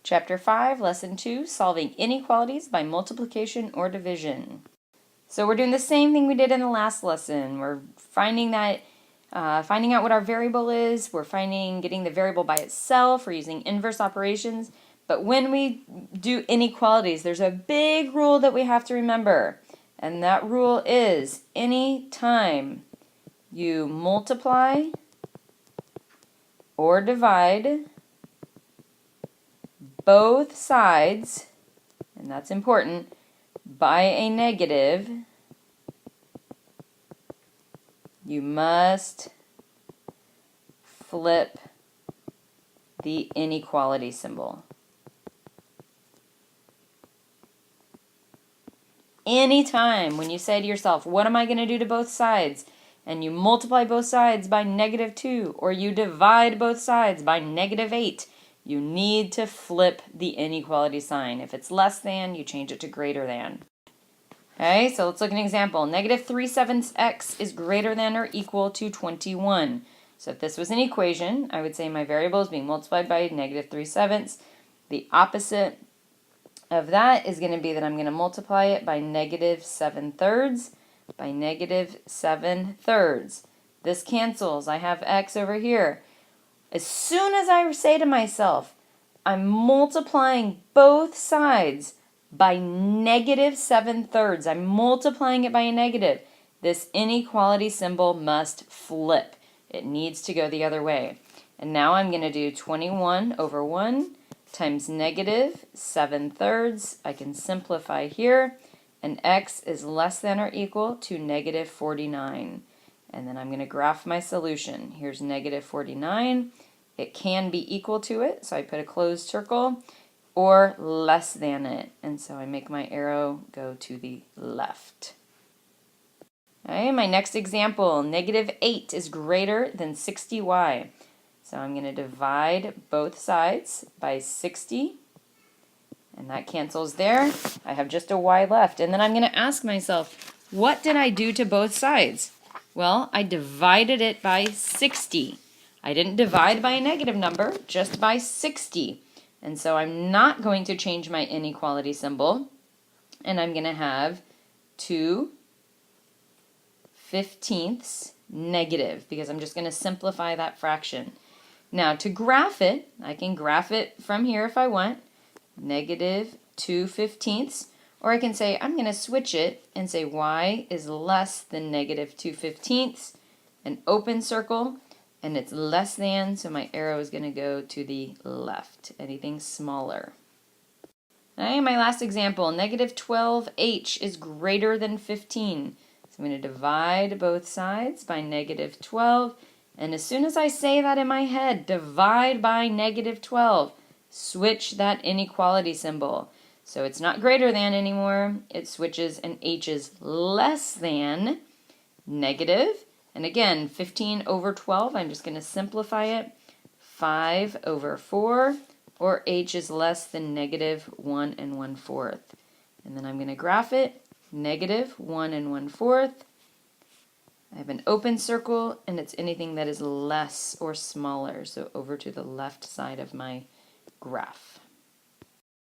Chapter 5, Lesson 2, Solving Inequalities by Multiplication or Division. So we're doing the same thing we did in the last lesson. We're finding out what our variable is. We're getting the variable by itself. We're using inverse operations. But when we do inequalities, there's a big rule that we have to remember. And that rule is any time you multiply or divide both sides, and that's important, by a negative, you must flip the inequality symbol. Anytime when you say to yourself, what am I going to do to both sides? And you multiply both sides by -2, or you divide both sides by -8, you need to flip the inequality sign. If it's less than, you change it to greater than. Okay, so let's look at an example. -3/7x is greater than or equal to 21. So if this was an equation, I would say my variable is being multiplied by -3/7. The opposite of that is going to be that I'm going to multiply it by -7/3 by -7/3. This cancels. I have x over here. As soon as I say to myself, I'm multiplying both sides by -7/3, I'm multiplying it by a negative, this inequality symbol must flip. It needs to go the other way. And now I'm going to do 21 over 1 times -7/3. I can simplify here, and x is less than or equal to -49. And then I'm going to graph my solution. Here's -49. It can be equal to it, so I put a closed circle, or less than it. And so I make my arrow go to the left. Okay, my next example, -8 is greater than 60y. So I'm going to divide both sides by 60, and that cancels there. I have just a y left, and then I'm going to ask myself, what did I do to both sides? Well, I divided it by 60. I didn't divide by a negative number, just by 60. And so I'm not going to change my inequality symbol, and I'm going to have 2/15 negative, because I'm just going to simplify that fraction. Now, to graph it, I can graph it from here if I want, -2/15, or I can say I'm going to switch it and say y is less than -2/15, an open circle, and it's less than, so my arrow is going to go to the left, anything smaller. Okay, my last example, -12h is greater than 15. So I'm going to divide both sides by -12. And as soon as I say that in my head, divide by -12, switch that inequality symbol. So it's not greater than anymore. It switches and h is less than negative. And again, 15 over 12, I'm just going to simplify it. 5 over 4, or h is less than -1 1/4. And then I'm going to graph it, -1 1/4. I have an open circle, and it's anything that is less or smaller, so over to the left side of my graph.